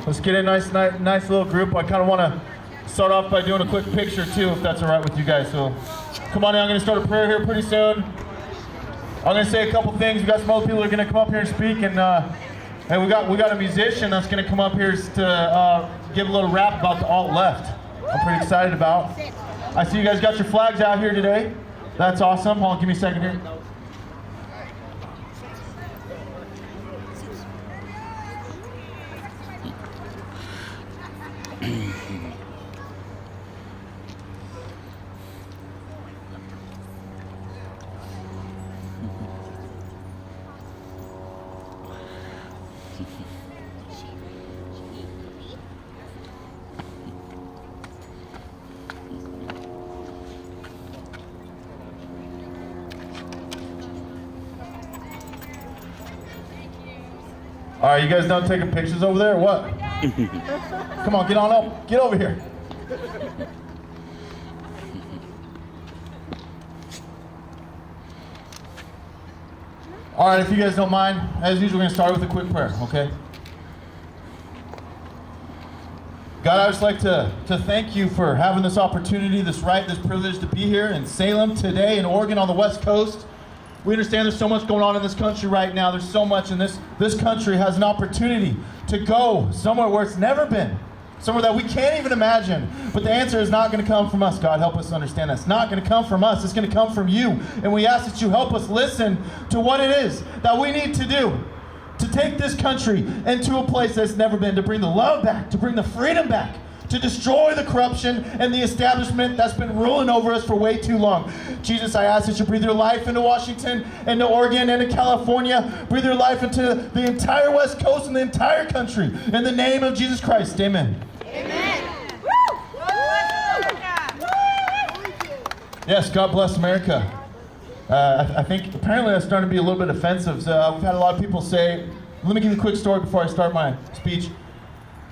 Let's get a nice little group. I kind of want to start off by doing a quick picture too, if that's all right with you guys. So come on in, I'm going to start a prayer here pretty soon. I'm going to say a couple things. We got some other people that are going to come up here and speak, and we got a musician that's going to come up here to give a little rap about the alt left. I'm pretty excited about. I see you guys got your flags out here today. That's awesome. Hold on, give me a second here. All right, you guys done taking pictures over there or what? Come on, get on up. Get over here. All right, if you guys don't mind, as usual, we're going to start with a quick prayer, okay? God, I would just like to thank you for having this opportunity, this right, this privilege to be here in Salem today, in Oregon on the West Coast. We understand there's so much going on in this country right now. There's so much, and this country has an opportunity to go somewhere where it's never been, somewhere that we can't even imagine. But the answer is not going to come from us, God. Help us understand that. It's not going to come from us. It's going to come from you. And we ask that you help us listen to what it is that we need to do to take this country into a place that's never been, to bring the love back, to bring the freedom back, to destroy the corruption and the establishment that's been ruling over us for way too long. Jesus, I ask that you breathe your life into Washington, into Oregon, and into California. Breathe your life into the entire West Coast and the entire country. In the name of Jesus Christ, amen. Amen. Yes, God bless America. I think apparently that's starting to be a little bit offensive. So we've had a lot of people say, let me give you a quick story before I start my speech.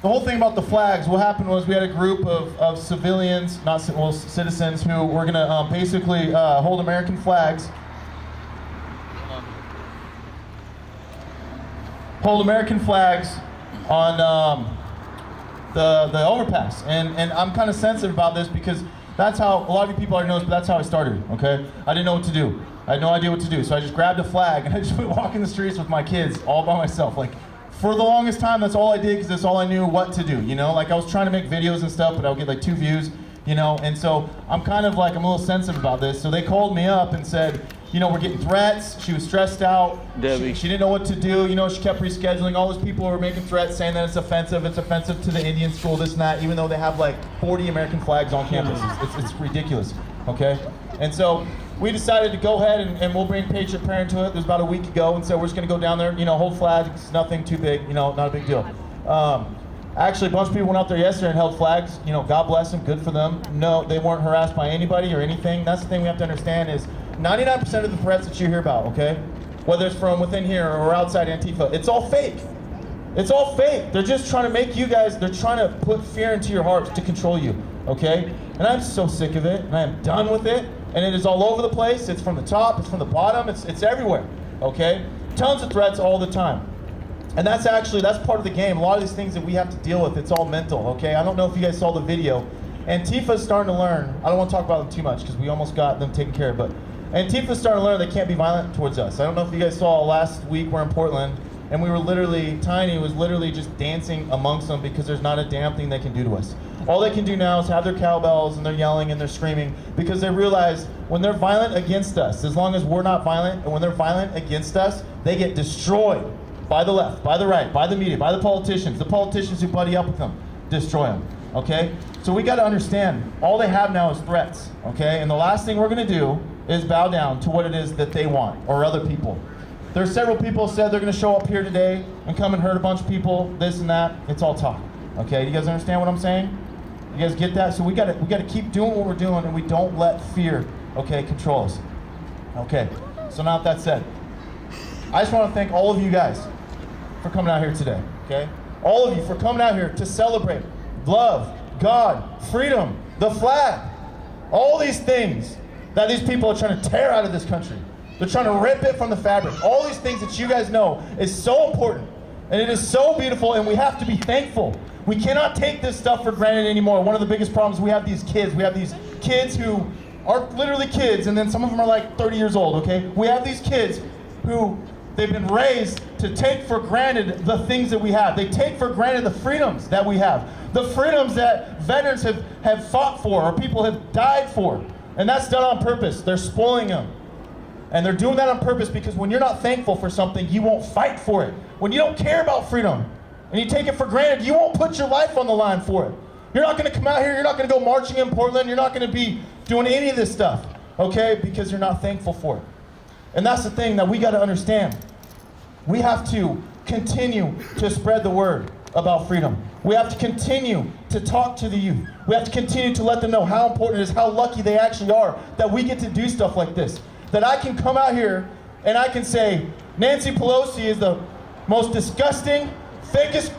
The whole thing about the flags, what happened was we had a group of civilians, citizens, who were going to basically hold American flags. Hold American flags on the overpass. And I'm kind of sensitive about this because that's how, a lot of you people already know this, but that's how I started, okay? I didn't know what to do. I had no idea what to do. So I just grabbed a flag and I just went walking the streets with my kids all by myself. Like, for the longest time, that's all I did because that's all I knew what to do, you know? Like, I was trying to make videos and stuff, but I would get like 2 views, you know? And so I'm kind of like, I'm a little sensitive about this. So they called me up and said, you know, we're getting threats. She was stressed out. She didn't know what to do. You know, she kept rescheduling. All those people were making threats saying that it's offensive. It's offensive to the Indian school, this and that, even though they have like 40 American flags on campus. It's ridiculous, okay? And so we decided to go ahead and we'll bring Patriot Parenthood. It was about a week ago, and so we're just going to go down there, you know, hold flags. Nothing too big, you know, not a big deal. Actually, a bunch of people went out there yesterday and held flags. You know, God bless them, good for them. No, they weren't harassed by anybody or anything. That's the thing we have to understand is 99% of the threats that you hear about, okay, whether it's from within here or outside Antifa, it's all fake. It's all fake. They're just trying to make you guys, they're trying to put fear into your hearts to control you, okay? And I'm so sick of it, and I am done with it. And it is all over the place. It's from the top, it's from the bottom, it's everywhere, okay? Tons of threats all the time. And that's part of the game. A lot of these things that we have to deal with, it's all mental, okay? I don't know if you guys saw the video. Antifa's starting to learn. I don't want to talk about them too much because we almost got them taken care of, but Antifa's starting to learn they can't be violent towards us. I don't know if you guys saw last week we're in Portland, and we were literally, Tiny was literally just dancing amongst them because there's not a damn thing they can do to us. All they can do now is have their cowbells and they're yelling and they're screaming because they realize when they're violent against us, as long as we're not violent, and when they're violent against us, they get destroyed by the left, by the right, by the media, by the politicians who buddy up with them, destroy them, okay? So we gotta understand, all they have now is threats, okay? And the last thing we're gonna do is bow down to what it is that they want, or other people. There's several people said they're gonna show up here today and come and hurt a bunch of people, this and that. It's all talk, okay? You guys understand what I'm saying? You guys get that? So we gotta keep doing what we're doing, and we don't let fear, okay, control us. Okay, so now with that said, I just wanna thank all of you guys for coming out here today, okay? All of you for coming out here to celebrate love, God, freedom, the flag, all these things that these people are trying to tear out of this country. They're trying to rip it from the fabric. All these things that you guys know is so important And it is so beautiful, and we have to be thankful. We cannot take this stuff for granted anymore. One of the biggest problems, we have these kids who are literally kids, and then some of them are like 30 years old, okay? We have these kids who they've been raised to take for granted the things that we have. They take for granted the freedoms that we have. The freedoms that veterans have fought for, or people have died for. And that's done on purpose. They're spoiling them. And they're doing that on purpose because when you're not thankful for something, you won't fight for it. When you don't care about freedom, and you take it for granted, you won't put your life on the line for it. You're not going to come out here, you're not going to go marching in Portland, you're not going to be doing any of this stuff, okay? Because you're not thankful for it. And that's the thing that we got to understand. We have to continue to spread the word about freedom. We have to continue to talk to the youth. We have to continue to let them know how important it is, how lucky they actually are that we get to do stuff like this. That I can come out here and I can say, Nancy Pelosi is the most disgusting, fakest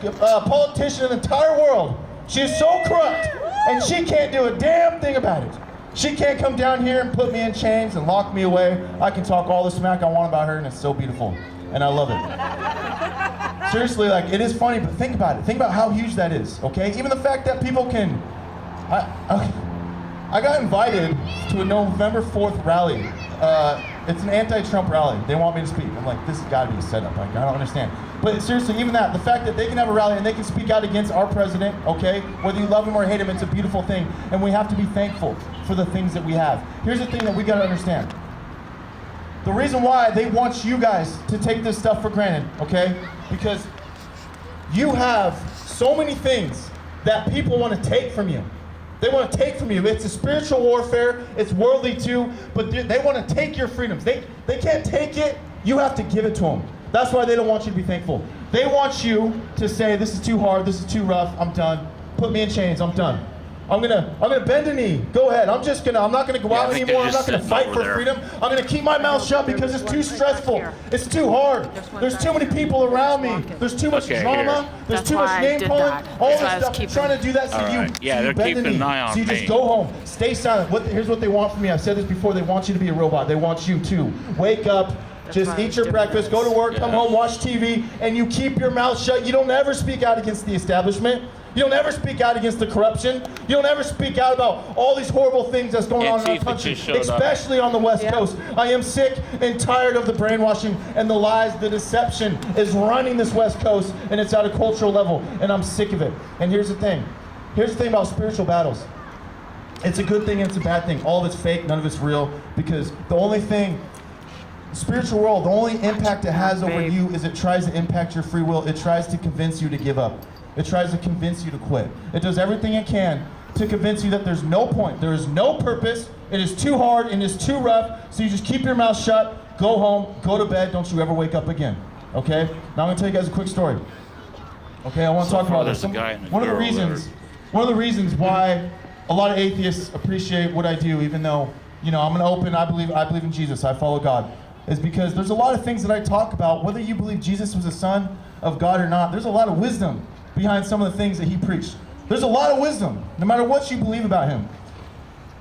politician in the entire world. She is so corrupt, and she can't do a damn thing about it. She can't come down here and put me in chains and lock me away. I can talk all the smack I want about her, and it's so beautiful, and I love it. Seriously, like, it is funny, but think about it. Think about how huge that is, okay? Even the fact that people can... I got invited to a November 4th rally. It's an anti-Trump rally. They want me to speak. I'm like, this has got to be a setup. Like, I don't understand. But seriously, even that, the fact that they can have a rally and they can speak out against our president, okay? Whether you love him or hate him, it's a beautiful thing. And we have to be thankful for the things that we have. Here's the thing that we got to understand. The reason why they want you guys to take this stuff for granted, okay? Because you have so many things that people want to take from you. They want to take from you. It's a spiritual warfare. It's worldly too. But they want to take your freedoms. They can't take it. You have to give it to them. That's why they don't want you to be thankful. They want you to say, this is too hard. This is too rough. I'm done. Put me in chains. I'm done. I'm gonna bend a knee. Go ahead. I'm not gonna go out anymore. I'm not gonna fight for freedom. I'm gonna keep my mouth shut because it's too stressful. It's too hard. There's too many people around me. There's too much drama. There's too much name calling. All this stuff. They're trying to do that so you bend the knee. So you just go home. Stay silent. Here's what they want from me. I've said this before. They want you to be a robot. They want you to wake up. Just eat your breakfast, go to work, come home, watch TV, and you keep your mouth shut. You don't ever speak out against the establishment. You don't ever speak out against the corruption. You don't ever speak out about all these horrible things that's going on in our country, especially on the West Coast. I am sick and tired of the brainwashing and the lies. The deception is running this West Coast, and it's at a cultural level, and I'm sick of it. And here's the thing. Here's the thing about spiritual battles. It's a good thing and it's a bad thing. All of it's fake, none of it's real, because the only thing, spiritual world, the only impact it has over you is it tries to impact your free will. It tries to convince you to give up. It tries to convince you to quit. It does everything it can to convince you that there's no point, there is no purpose, it is too hard, and it's too rough, so you just keep your mouth shut, go home, go to bed, don't you ever wake up again, okay? Now I'm gonna tell you guys a quick story. Okay, I want to talk about this. One of the reasons why a lot of atheists appreciate what I do, even though, you know, I'm an open, I believe in Jesus, I follow God, is because there's a lot of things that I talk about, whether you believe Jesus was the Son of God or not, there's a lot of wisdom behind some of the things that he preached. There's a lot of wisdom, no matter what you believe about him.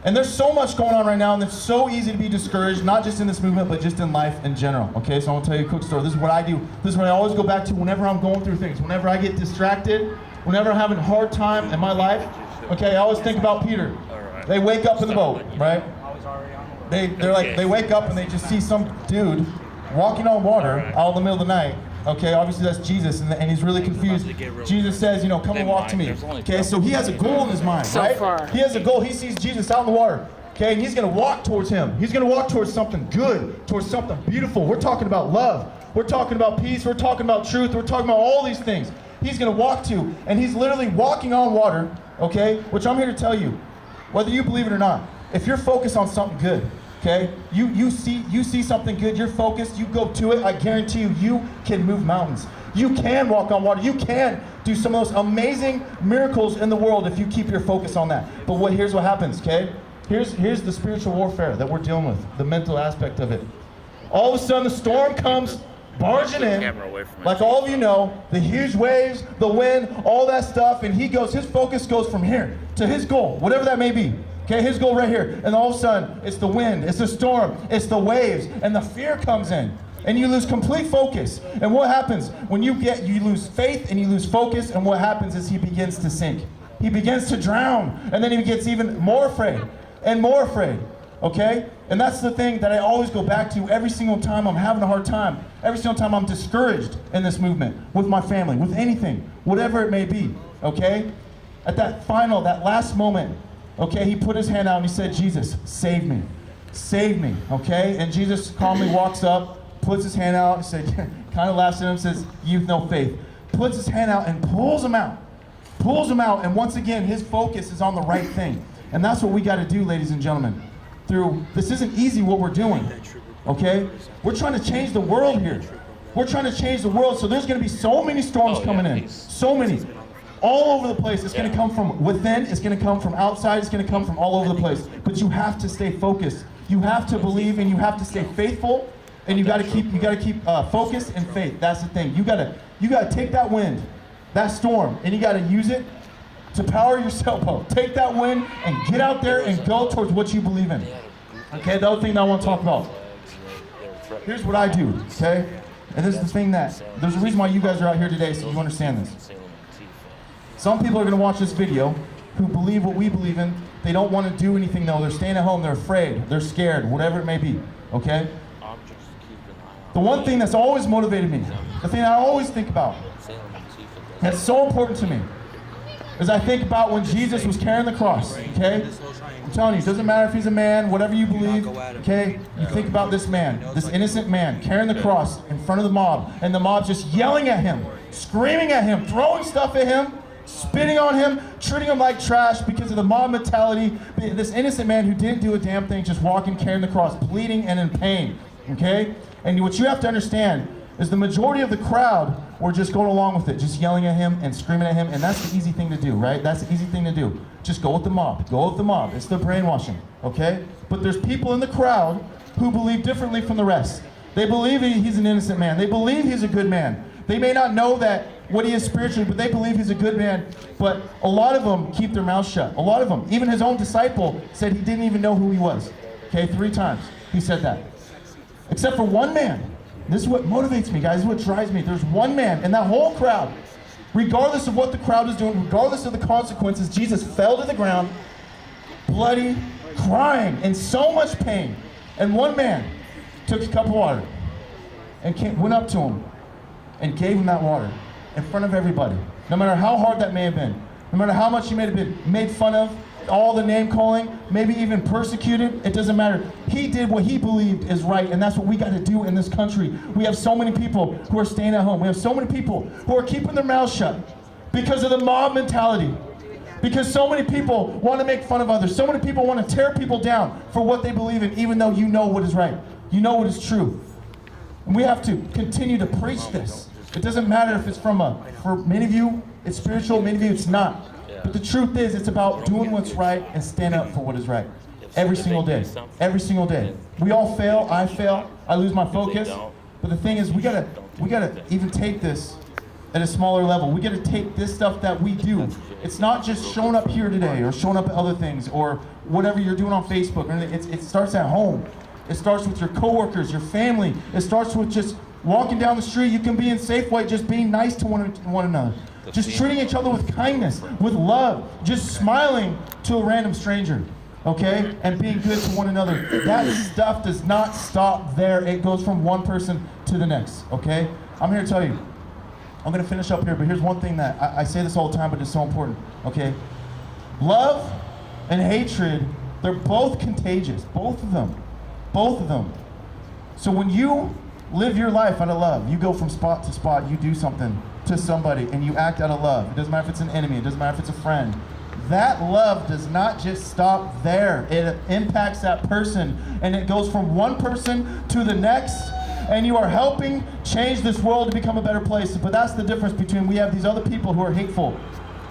And there's so much going on right now, and it's so easy to be discouraged, not just in this movement, but just in life in general. Okay, so I'm gonna tell you a quick story. This is what I do. This is what I always go back to whenever I'm going through things. Whenever I get distracted, whenever I'm having a hard time in my life, okay, I always think about Peter. They wake up in the boat, right? They wake up and they just see some dude walking on water out in the middle of the night. Okay, obviously that's Jesus, and he's really confused. Jesus says, you know, come and walk to me. Okay, so he has a goal in his mind, right? He has a goal. He sees Jesus out in the water. Okay, and he's going to walk towards him. He's going to walk towards something good, towards something beautiful. We're talking about love. We're talking about peace. We're talking about truth. We're talking about all these things. He's going to walk to, and he's literally walking on water, okay, which I'm here to tell you, whether you believe it or not, if you're focused on something good, okay, you see something good, you're focused, you go to it, I guarantee you can move mountains. You can walk on water. You can do some of those amazing miracles in the world if you keep your focus on that. But here's what happens, okay? Here's the spiritual warfare that we're dealing with, the mental aspect of it. All of a sudden the storm comes barging in, like all of you know, the huge waves, the wind, all that stuff, and his focus goes from here to his goal, whatever that may be. Okay, his goal right here, and all of a sudden, it's the wind, it's the storm, it's the waves, and the fear comes in. And you lose complete focus. And what happens when you lose faith and you lose focus, and what happens is he begins to sink. He begins to drown, and then he gets even more afraid and more afraid, okay? And that's the thing that I always go back to every single time I'm having a hard time, every single time I'm discouraged in this movement, with my family, with anything, whatever it may be, okay? At that last moment, okay, he put his hand out and he said, Jesus, save me, okay? And Jesus calmly walks up, puts his hand out, and said, kind of laughs at him, says, you've no faith. Puts his hand out and pulls him out, and once again, his focus is on the right thing. And that's what we got to do, ladies and gentlemen. This isn't easy what we're doing, okay? We're trying to change the world here. We're trying to change the world, so there's going to be so many storms coming in, so many, all over the place. It's going to come from within, it's going to come from outside, it's going to come from all over the place. But you have to stay focused. You have to believe, and you have to stay faithful, and you got to keep focus and faith. That's the thing. You got to take that wind, that storm, and you got to use it to power your sailboat. Take that wind and get out there and go towards what you believe in. Okay, the other thing that I want to talk about. Here's what I do, okay? And this is the thing there's a reason why you guys are out here today, so you understand this. Some people are going to watch this video who believe what we believe in. They don't want to do anything though. They're staying at home, they're afraid, they're scared, whatever it may be, okay? The one thing that's always motivated me, the thing I always think about, that's so important to me, is I think about when Jesus was carrying the cross, okay? I'm telling you, it doesn't matter if he's a man, whatever you believe, okay? You think about this man, this innocent man, carrying the cross in front of the mob, and the mob just yelling at him, screaming at him, throwing stuff at him, spitting on him, treating him like trash because of the mob mentality. This innocent man who didn't do a damn thing, just walking, carrying the cross, bleeding and in pain, okay? And what you have to understand is the majority of the crowd were just going along with it, just yelling at him and screaming at him, and that's the easy thing to do, right? That's the easy thing to do. Just go with the mob, go with the mob. It's the brainwashing, okay? But there's people in the crowd who believe differently from the rest. They believe he's an innocent man. They believe he's a good man. They may not know that what he is spiritually, but they believe he's a good man. But a lot of them keep their mouths shut. A lot of them, even his own disciple said he didn't even know who he was. Okay, 3 times he said that. Except for one man. This is what motivates me, guys. This is what drives me. There's one man in that whole crowd, regardless of what the crowd is doing, regardless of the consequences, Jesus fell to the ground, bloody, crying, in so much pain. And one man took a cup of water and went up to him and gave him that water in front of everybody. No matter how hard that may have been, no matter how much he may have been made fun of, all the name calling, maybe even persecuted, it doesn't matter. He did what he believed is right, and that's what we got to do in this country. We have so many people who are staying at home. We have so many people who are keeping their mouths shut because of the mob mentality. Because so many people want to make fun of others. So many people want to tear people down for what they believe in, even though you know what is right. You know what is true. And we have to continue to preach this. It doesn't matter if it's for many of you, it's spiritual, many of you, it's not. But the truth is, it's about doing what's right and stand up for what is right. Every single day. Every single day. We all fail. I fail. I lose my focus. But the thing is, we gotta even take this at a smaller level. We gotta take this stuff that we do. It's not just showing up here today or showing up at other things or whatever you're doing on Facebook. It starts at home. It starts with your coworkers, your family. It starts with just walking down the street. You can be in Safeway, just being nice to one another. Just treating each other with kindness, with love, just smiling to a random stranger, okay? And being good to one another. That stuff does not stop there. It goes from one person to the next, okay? I'm here to tell you, I'm gonna finish up here, but here's one thing that, I say this all the time, but it's so important, okay? Love and hatred, they're both contagious, both of them. So when you live your life out of love, you go from spot to spot, you do something to somebody and you act out of love. It doesn't matter if it's an enemy, it doesn't matter if it's a friend. That love does not just stop there. It impacts that person and it goes from one person to the next, and you are helping change this world to become a better place. But that's the difference between, we have these other people who are hateful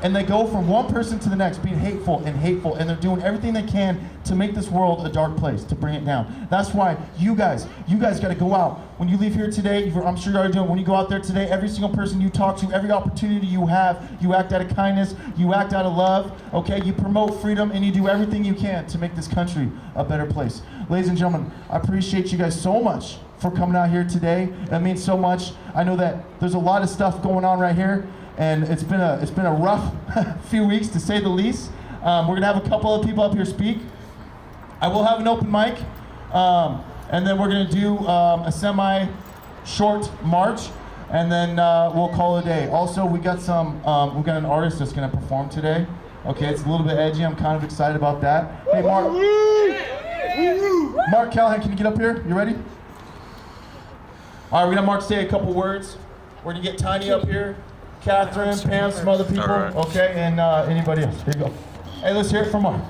and they go from one person to the next being hateful, and they're doing everything they can to make this world a dark place, to bring it down. That's why you guys got to go out. When you leave here today, I'm sure you already doing, when you go out there today, every single person you talk to, every opportunity you have, you act out of kindness, you act out of love, okay? You promote freedom and you do everything you can to make this country a better place. Ladies and gentlemen, I appreciate you guys so much for coming out here today. That means so much. I know that there's a lot of stuff going on right here, and it's been a rough few weeks to say the least. We're gonna have a couple of people up here speak. I will have an open mic, and then we're gonna do a semi-short march, and then we'll call it a day. Also, we got an artist that's gonna perform today. Okay, it's a little bit edgy. I'm kind of excited about that. Hey, Mark Callahan, can you get up here? You ready? All right, we're gonna Mark say a couple words. We're gonna get Tiny up here, Catherine, Pam, some other people. Right. Okay, and anybody else. Here you go. Hey, let's hear it from Mark.